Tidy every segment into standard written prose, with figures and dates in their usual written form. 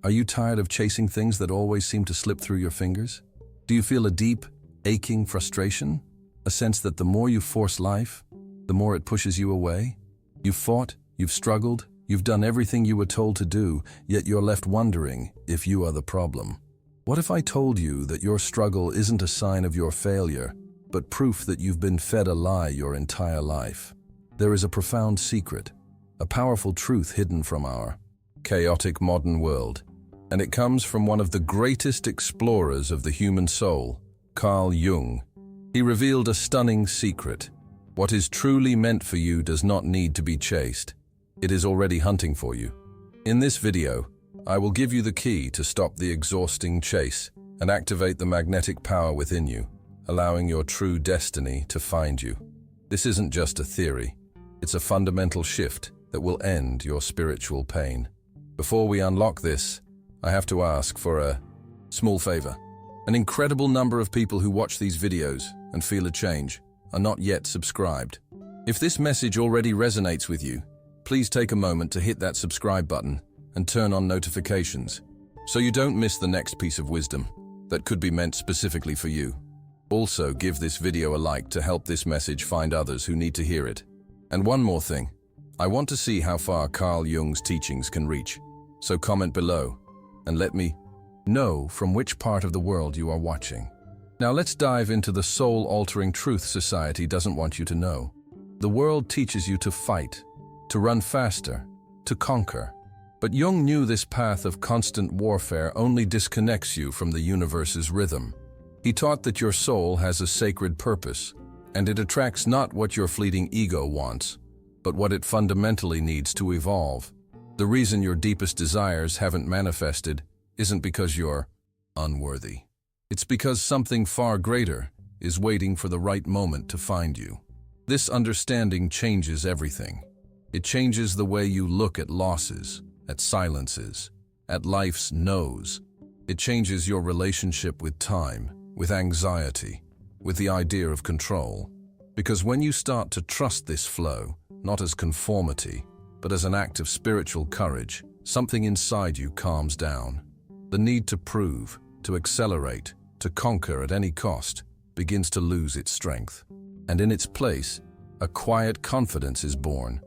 Are you tired of chasing things that always seem to slip through your fingers? Do you feel a deep, aching frustration? A sense that the more you force life, the more it pushes you away? You've fought, you've struggled, you've done everything you were told to do, yet you're left wondering if you are the problem. What if I told you that your struggle isn't a sign of your failure, but proof that you've been fed a lie your entire life? There is a profound secret, a powerful truth hidden from our chaotic modern world, and it comes from one of the greatest explorers of the human soul, Carl Jung. He revealed a stunning secret. What is truly meant for you does not need to be chased. It is already hunting for you. In this video, I will give you the key to stop the exhausting chase and activate the magnetic power within you, allowing your true destiny to find you. This isn't just a theory. It's a fundamental shift that will end your spiritual pain. Before we unlock this, I have to ask for a small favor. An incredible number of people who watch these videos and feel a change are not yet subscribed. If this message already resonates with you, please take a moment to hit that subscribe button and turn on notifications so you don't miss the next piece of wisdom that could be meant specifically for you. Also, give this video a like to help this message find others who need to hear it. And one more thing, I want to see how far Carl Jung's teachings can reach. So comment below and let me know from which part of the world you are watching. Now let's dive into the soul-altering truth society doesn't want you to know. The world teaches you to fight, to run faster, to conquer. But Jung knew this path of constant warfare only disconnects you from the universe's rhythm. He taught that your soul has a sacred purpose, and it attracts not what your fleeting ego wants, but what it fundamentally needs to evolve. The reason your deepest desires haven't manifested isn't because you're unworthy. It's because something far greater is waiting for the right moment to find you. This understanding changes everything. It changes the way you look at losses, at silences, at life's no's. It changes your relationship with time, with anxiety, with the idea of control. Because when you start to trust this flow, not as conformity, but as an act of spiritual courage, something inside you calms down. The need to prove, to accelerate, to conquer at any cost begins to lose its strength. And in its place, a quiet confidence is born.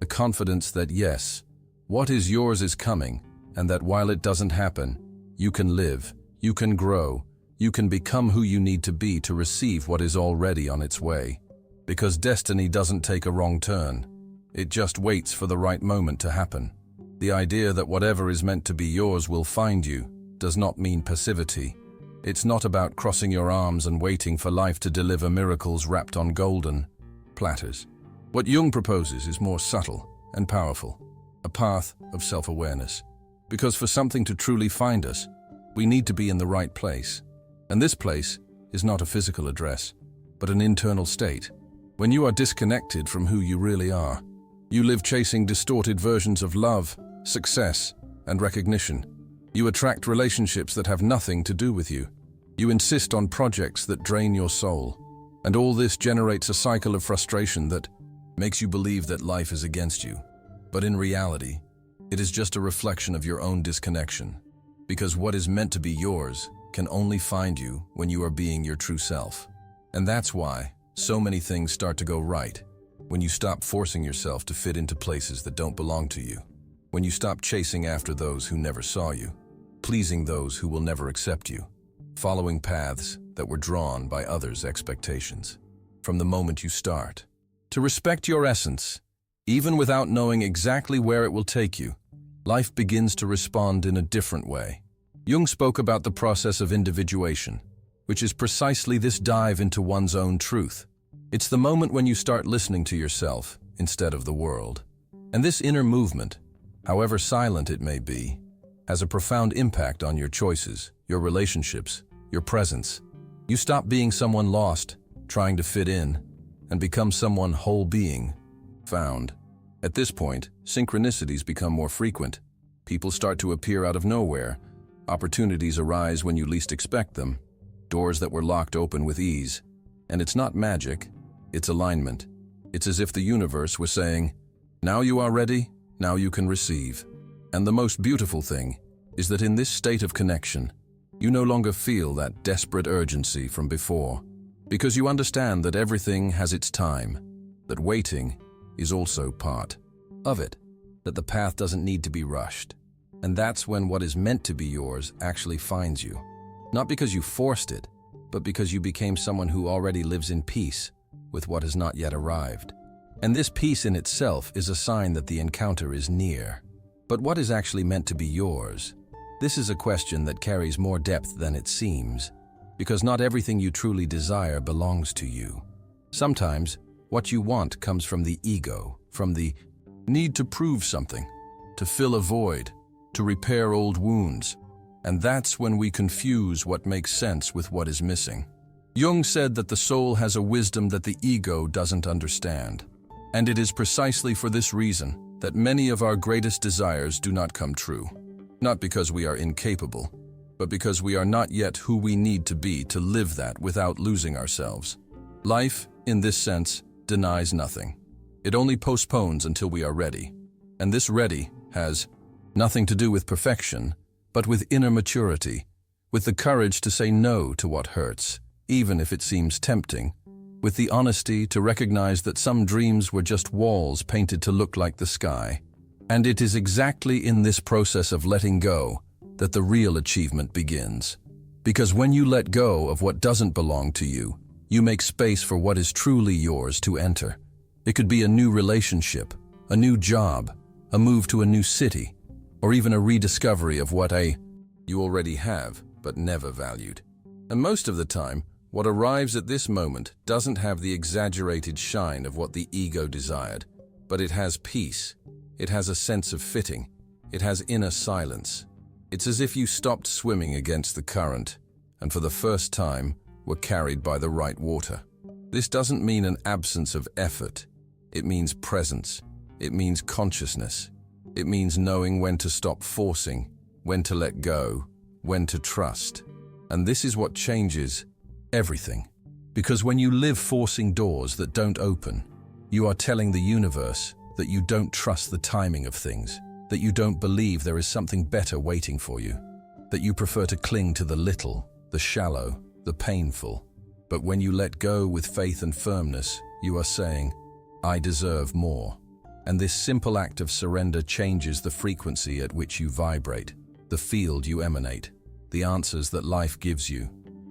A confidence that yes, what is yours is coming, and that while it doesn't happen, you can live, you can grow, you can become who you need to be to receive what is already on its way. Because destiny doesn't take a wrong turn. It just waits for the right moment to happen. The idea that whatever is meant to be yours will find you does not mean passivity. It's not about crossing your arms and waiting for life to deliver miracles wrapped on golden platters. What Jung proposes is more subtle and powerful, a path of self-awareness. Because for something to truly find us, we need to be in the right place. And this place is not a physical address, but an internal state. When you are disconnected from who you really are, you live chasing distorted versions of love, success, and recognition. You attract relationships that have nothing to do with you. You insist on projects that drain your soul. And all this generates a cycle of frustration that makes you believe that life is against you. But in reality, it is just a reflection of your own disconnection. Because what is meant to be yours can only find you when you are being your true self. And that's why so many things start to go right. When you stop forcing yourself to fit into places that don't belong to you. When you stop chasing after those who never saw you. Pleasing those who will never accept you. Following paths that were drawn by others' expectations. From the moment you start to respect your essence, even without knowing exactly where it will take you, life begins to respond in a different way. Jung spoke about the process of individuation, which is precisely this dive into one's own truth. It's the moment when you start listening to yourself instead of the world. And this inner movement, however silent it may be, has a profound impact on your choices, your relationships, your presence. You stop being someone lost, trying to fit in, and become someone whole being, found. At this point, synchronicities become more frequent. People start to appear out of nowhere. Opportunities arise when you least expect them. Doors that were locked open with ease. And it's not magic, it's alignment. It's as if the universe was saying, now you are ready, now you can receive. And the most beautiful thing, is that in this state of connection, you no longer feel that desperate urgency from before, because you understand that everything has its time, that waiting is also part of it, that the path doesn't need to be rushed. And that's when what is meant to be yours actually finds you. Not because you forced it, but because you became someone who already lives in peace with what has not yet arrived. And this peace in itself is a sign that the encounter is near. But what is actually meant to be yours? This is a question that carries more depth than it seems, because not everything you truly desire belongs to you. Sometimes, what you want comes from the ego, from the need to prove something, to fill a void, to repair old wounds. And that's when we confuse what makes sense with what is missing. Jung said that the soul has a wisdom that the ego doesn't understand. And it is precisely for this reason that many of our greatest desires do not come true. Not because we are incapable, but because we are not yet who we need to be to live that without losing ourselves. Life, in this sense, denies nothing. It only postpones until we are ready. And this ready has nothing to do with perfection, but with inner maturity, with the courage to say no to what hurts, even if it seems tempting, with the honesty to recognize that some dreams were just walls painted to look like the sky. And it is exactly in this process of letting go that the real achievement begins. Because when you let go of what doesn't belong to you, you make space for what is truly yours to enter. It could be a new relationship, a new job, a move to a new city, or even a rediscovery of what you already have but never valued. And most of the time, what arrives at this moment doesn't have the exaggerated shine of what the ego desired, but it has peace. It has a sense of fitting. It has inner silence. It's as if you stopped swimming against the current, and for the first time were carried by the right water. This doesn't mean an absence of effort. It means presence. It means consciousness. It means knowing when to stop forcing, when to let go, when to trust. And this is what changes everything. Because when you live forcing doors that don't open, you are telling the universe that you don't trust the timing of things, that you don't believe there is something better waiting for you, that you prefer to cling to the little, the shallow, the painful. But when you let go with faith and firmness, you are saying, I deserve more. And this simple act of surrender changes the frequency at which you vibrate, the field you emanate, the answers that life gives you.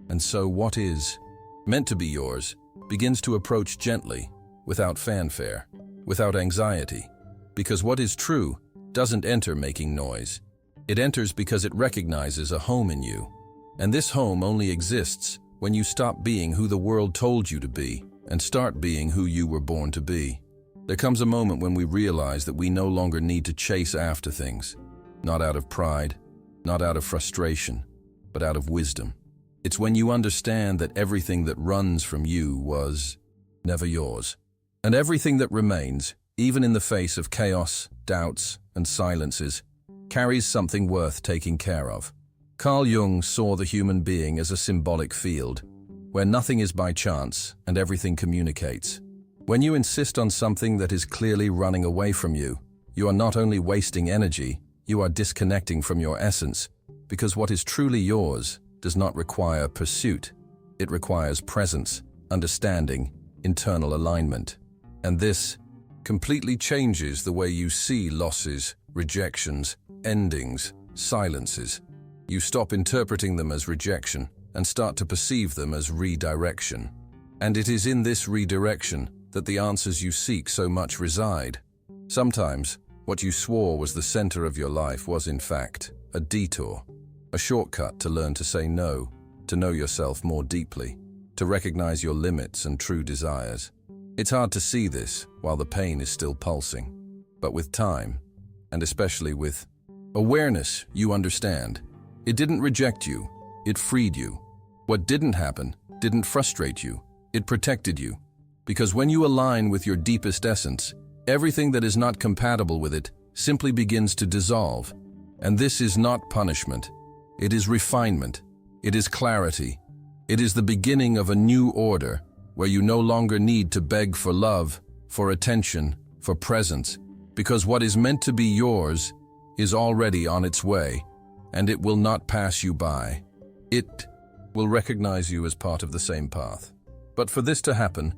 And so what is meant to be yours begins to approach gently, without fanfare, without anxiety, because what is true doesn't enter making noise. It enters because it recognizes a home in you. And this home only exists when you stop being who the world told you to be and start being who you were born to be. There comes a moment when we realize that we no longer need to chase after things, not out of pride, not out of frustration, but out of wisdom. It's when you understand that everything that runs from you was never yours. And everything that remains, even in the face of chaos, doubts, and silences, carries something worth taking care of. Carl Jung saw the human being as a symbolic field, where nothing is by chance and everything communicates. When you insist on something that is clearly running away from you, you are not only wasting energy, you are disconnecting from your essence, because what is truly yours does not require pursuit. It requires presence, understanding, internal alignment. And this completely changes the way you see losses, rejections, endings, silences. You stop interpreting them as rejection and start to perceive them as redirection. And it is in this redirection that the answers you seek so much reside. Sometimes, what you swore was the center of your life was in fact a detour, a shortcut to learn to say no, to know yourself more deeply, to recognize your limits and true desires. It's hard to see this while the pain is still pulsing. But with time, and especially with awareness, you understand. It didn't reject you, it freed you. What didn't happen didn't frustrate you, it protected you. Because when you align with your deepest essence, everything that is not compatible with it simply begins to dissolve. And this is not punishment. It is refinement. It is clarity. It is the beginning of a new order where you no longer need to beg for love, for attention, for presence, because what is meant to be yours is already on its way. and it will not pass you by. It will recognize you as part of the same path. But for this to happen,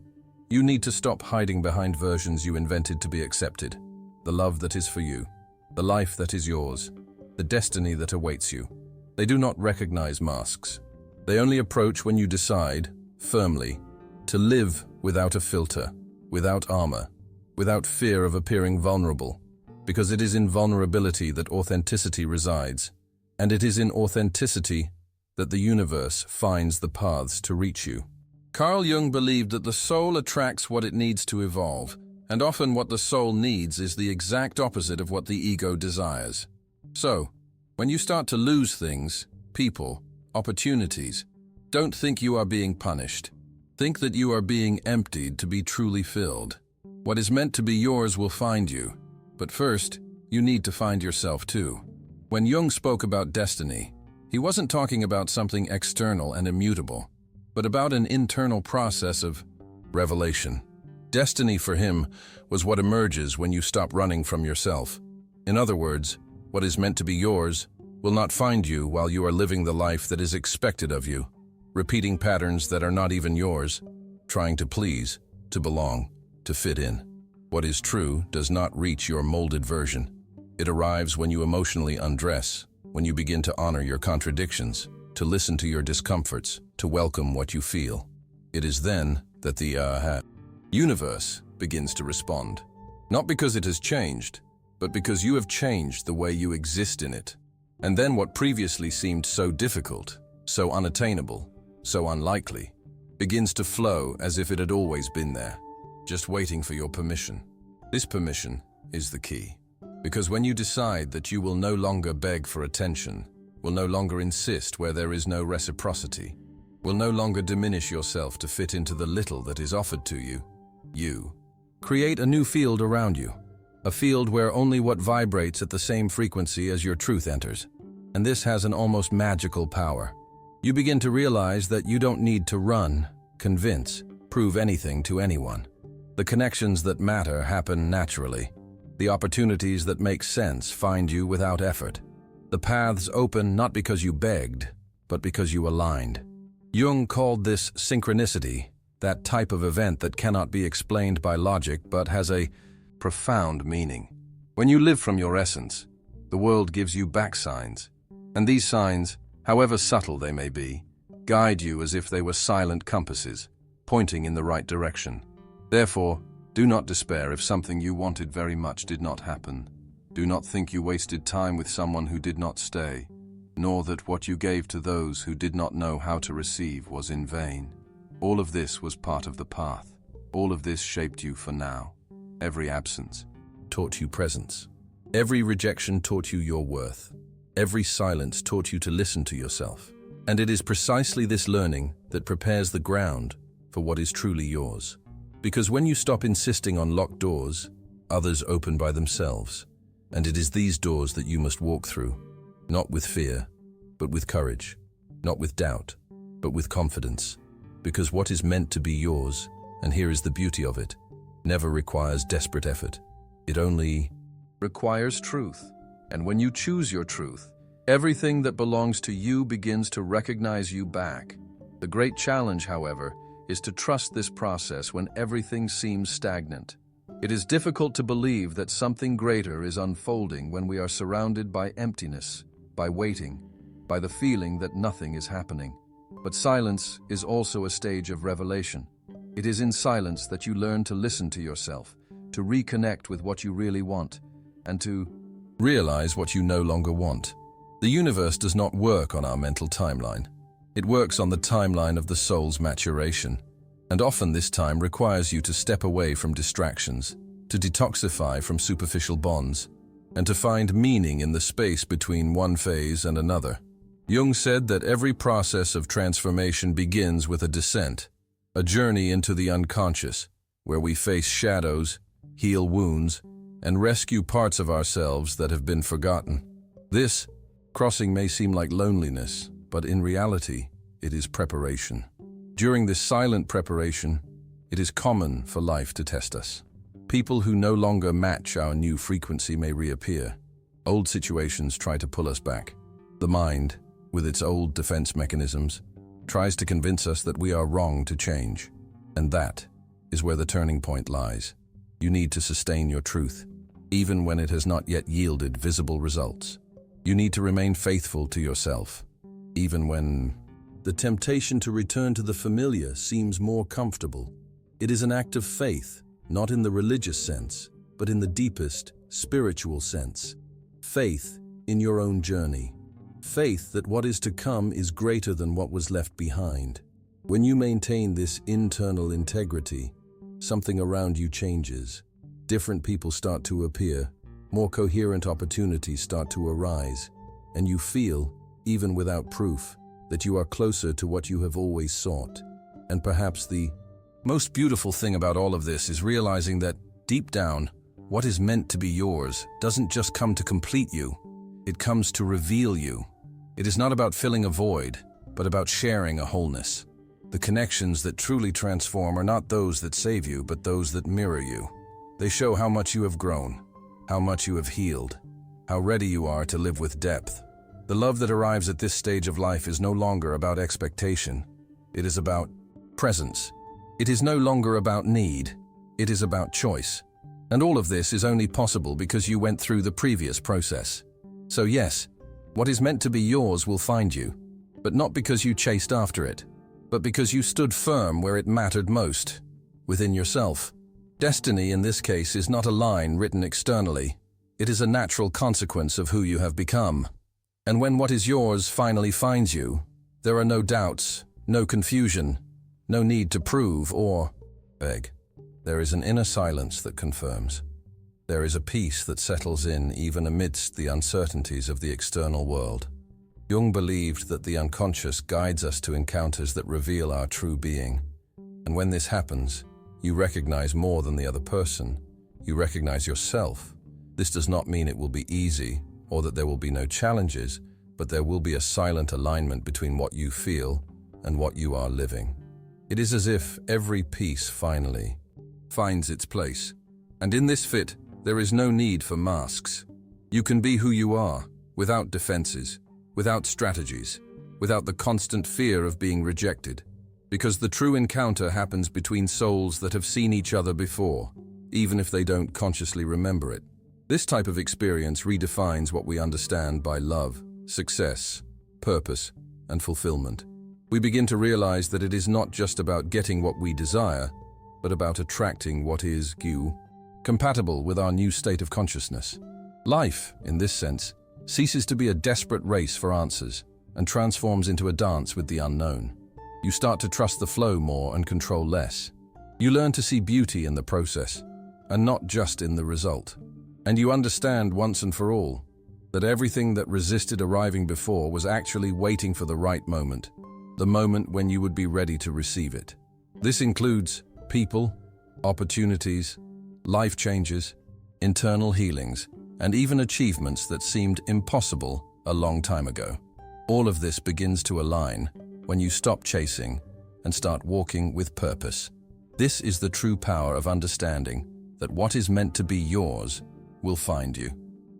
you need to stop hiding behind versions you invented to be accepted. The love that is for you, the life that is yours, the destiny that awaits you. They do not recognize masks. They only approach when you decide, firmly, to live without a filter, without armor, without fear of appearing vulnerable, because it is in vulnerability that authenticity resides, and it is in authenticity that the universe finds the paths to reach you. Carl Jung believed that the soul attracts what it needs to evolve, and often what the soul needs is the exact opposite of what the ego desires. So, when you start to lose things, people, opportunities, don't think you are being punished. Think that you are being emptied to be truly filled. What is meant to be yours will find you, but first, you need to find yourself too. When Jung spoke about destiny, he wasn't talking about something external and immutable, but about an internal process of revelation. Destiny for him was what emerges when you stop running from yourself. In other words, what is meant to be yours will not find you while you are living the life that is expected of you, repeating patterns that are not even yours, trying to please, to belong, to fit in. What is true does not reach your molded version. It arrives when you emotionally undress, when you begin to honor your contradictions, to listen to your discomforts, to welcome what you feel. It is then that the universe begins to respond. Not because it has changed, but because you have changed the way you exist in it. And then what previously seemed so difficult, so unattainable, so unlikely, begins to flow as if it had always been there, just waiting for your permission. This permission is the key. Because when you decide that you will no longer beg for attention, will no longer insist where there is no reciprocity, will no longer diminish yourself to fit into the little that is offered to you, you create a new field around you, a field where only what vibrates at the same frequency as your truth enters. And this has an almost magical power. You begin to realize that you don't need to run, convince, prove anything to anyone. The connections that matter happen naturally. The opportunities that make sense find you without effort. The paths open not because you begged, but because you aligned. Jung called this synchronicity, that type of event that cannot be explained by logic but has a profound meaning. When you live from your essence, the world gives you back signs. And these signs, however subtle they may be, guide you as if they were silent compasses, pointing in the right direction. Therefore, do not despair if something you wanted very much did not happen. Do not think you wasted time with someone who did not stay, nor that what you gave to those who did not know how to receive was in vain. All of this was part of the path. All of this shaped you for now. Every absence taught you presence. Every rejection taught you your worth. Every silence taught you to listen to yourself. And it is precisely this learning that prepares the ground for what is truly yours. Because when you stop insisting on locked doors, others open by themselves. And it is these doors that you must walk through, not with fear, but with courage, not with doubt, but with confidence. Because what is meant to be yours, and here is the beauty of it, never requires desperate effort. It only requires truth. And when you choose your truth, everything that belongs to you begins to recognize you back. The great challenge, however, is to trust this process when everything seems stagnant. It is difficult to believe that something greater is unfolding when we are surrounded by emptiness, by waiting, by the feeling that nothing is happening. But silence is also a stage of revelation. It is in silence that you learn to listen to yourself, to reconnect with what you really want, and to realize what you no longer want. The universe does not work on our mental timeline. It works on the timeline of the soul's maturation. And often this time requires you to step away from distractions, to detoxify from superficial bonds, and to find meaning in the space between one phase and another. Jung said that every process of transformation begins with a descent, a journey into the unconscious, where we face shadows, heal wounds, and rescue parts of ourselves that have been forgotten. This crossing may seem like loneliness, but in reality, it is preparation. During this silent preparation, it is common for life to test us. People who no longer match our new frequency may reappear. Old situations try to pull us back. The mind, with its old defense mechanisms, tries to convince us that we are wrong to change. And that is where the turning point lies. You need to sustain your truth, even when it has not yet yielded visible results. You need to remain faithful to yourself, even when the temptation to return to the familiar seems more comfortable. It is an act of faith, not in the religious sense, but in the deepest, spiritual sense. Faith in your own journey. Faith that what is to come is greater than what was left behind. When you maintain this internal integrity, something around you changes. Different people start to appear, more coherent opportunities start to arise, and you feel, even without proof, that you are closer to what you have always sought. And perhaps the most beautiful thing about all of this is realizing that, deep down, what is meant to be yours doesn't just come to complete you, it comes to reveal you. It is not about filling a void, but about sharing a wholeness. The connections that truly transform are not those that save you, but those that mirror you. They show how much you have grown, how much you have healed, how ready you are to live with depth. The love that arrives at this stage of life is no longer about expectation. It is about presence. It is no longer about need. It is about choice. And all of this is only possible because you went through the previous process. So yes, what is meant to be yours will find you, but not because you chased after it, but because you stood firm where it mattered most, within yourself. Destiny in this case is not a line written externally. It is a natural consequence of who you have become. And when what is yours finally finds you, there are no doubts, no confusion, no need to prove or beg. There is an inner silence that confirms. There is a peace that settles in even amidst the uncertainties of the external world. Jung believed that the unconscious guides us to encounters that reveal our true being. And when this happens, you recognize more than the other person. You recognize yourself. This does not mean it will be easy or that there will be no challenges, but there will be a silent alignment between what you feel and what you are living. It is as if every piece finally finds its place. And in this fit, there is no need for masks. You can be who you are, without defenses, without strategies, without the constant fear of being rejected. Because the true encounter happens between souls that have seen each other before, even if they don't consciously remember it. This type of experience redefines what we understand by love, success, purpose, and fulfillment. We begin to realize that it is not just about getting what we desire, but about attracting what is compatible with our new state of consciousness. Life, in this sense, ceases to be a desperate race for answers and transforms into a dance with the unknown. You start to trust the flow more and control less. You learn to see beauty in the process, and not just in the result. And you understand once and for all that everything that resisted arriving before was actually waiting for the right moment, the moment when you would be ready to receive it. This includes people, opportunities, life changes, internal healings, and even achievements that seemed impossible a long time ago. All of this begins to align when you stop chasing and start walking with purpose. This is the true power of understanding that what is meant to be yours will find you.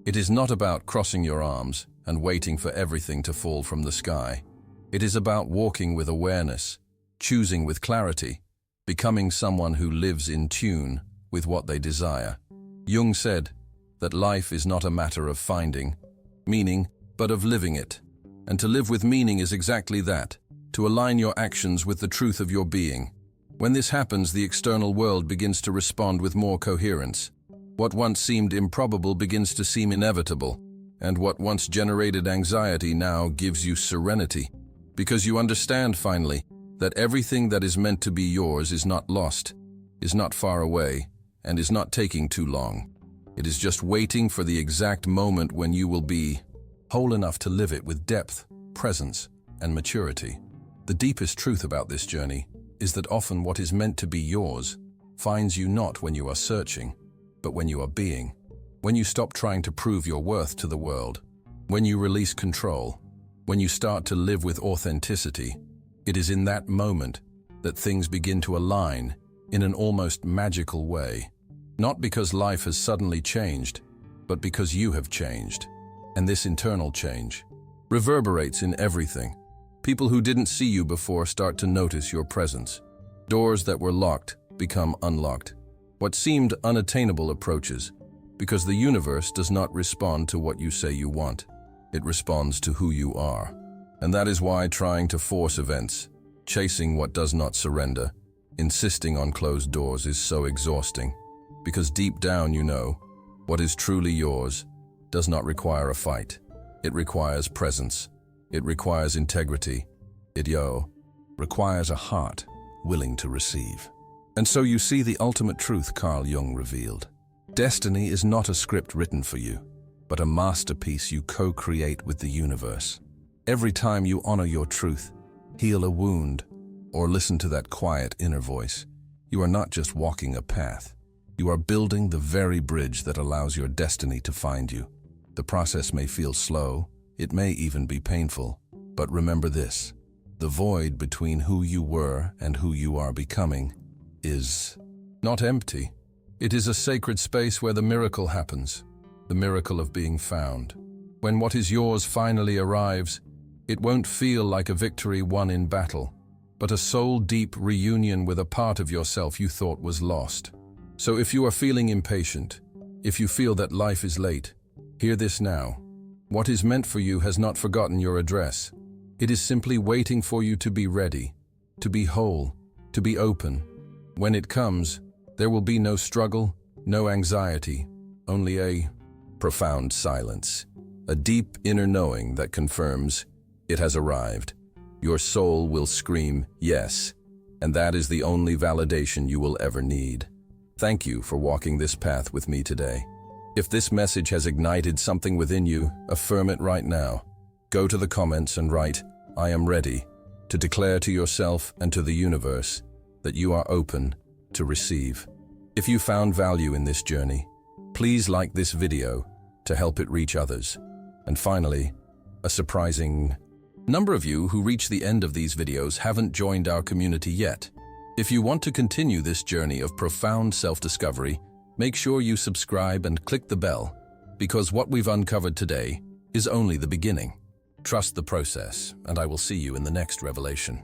It is not about crossing your arms and waiting for everything to fall from the sky. It is about walking with awareness, choosing with clarity, becoming someone who lives in tune with what they desire. Jung said that life is not a matter of finding meaning, but of living it. And to live with meaning is exactly that, to align your actions with the truth of your being. When this happens, the external world begins to respond with more coherence. What once seemed improbable begins to seem inevitable, and what once generated anxiety now gives you serenity, because you understand finally that everything that is meant to be yours is not lost, is not far away, and is not taking too long. It is just waiting for the exact moment when you will be whole enough to live it with depth, presence, and maturity. The deepest truth about this journey is that often what is meant to be yours finds you not when you are searching, but when you are being. When you stop trying to prove your worth to the world, when you release control, when you start to live with authenticity, it is in that moment that things begin to align in an almost magical way. Not because life has suddenly changed, but because you have changed. And this internal change, reverberates in everything. People who didn't see you before start to notice your presence. Doors that were locked become unlocked. What seemed unattainable approaches, because the universe does not respond to what you say you want. It responds to who you are. And that is why trying to force events, chasing what does not surrender, insisting on closed doors is so exhausting. Because deep down you know, what is truly yours does not require a fight. It requires presence. It requires integrity. It requires a heart willing to receive. And so you see the ultimate truth Carl Jung revealed. Destiny is not a script written for you, but a masterpiece you co-create with the universe. Every time you honor your truth, heal a wound, or listen to that quiet inner voice, you are not just walking a path. You are building the very bridge that allows your destiny to find you. The process may feel slow, it may even be painful, but remember this: the void between who you were and who you are becoming is not empty. It is a sacred space where the miracle happens, the miracle of being found. When what is yours finally arrives, it won't feel like a victory won in battle, but a soul-deep reunion with a part of yourself you thought was lost. So if you are feeling impatient, if you feel that life is late, hear this now. What is meant for you has not forgotten your address. It is simply waiting for you to be ready, to be whole, to be open. When it comes, there will be no struggle, no anxiety, only a profound silence, a deep inner knowing that confirms it has arrived. Your soul will scream, yes, and that is the only validation you will ever need. Thank you for walking this path with me today. If this message has ignited something within you, affirm it right now. Go to the comments and write, "I am ready," to declare to yourself and to the universe that you are open to receive. If you found value in this journey, please like this video to help it reach others. And finally, a surprising number of you who reach the end of these videos haven't joined our community yet. If you want to continue this journey of profound self-discovery, make sure you subscribe and click the bell, because what we've uncovered today is only the beginning. Trust the process, and I will see you in the next revelation.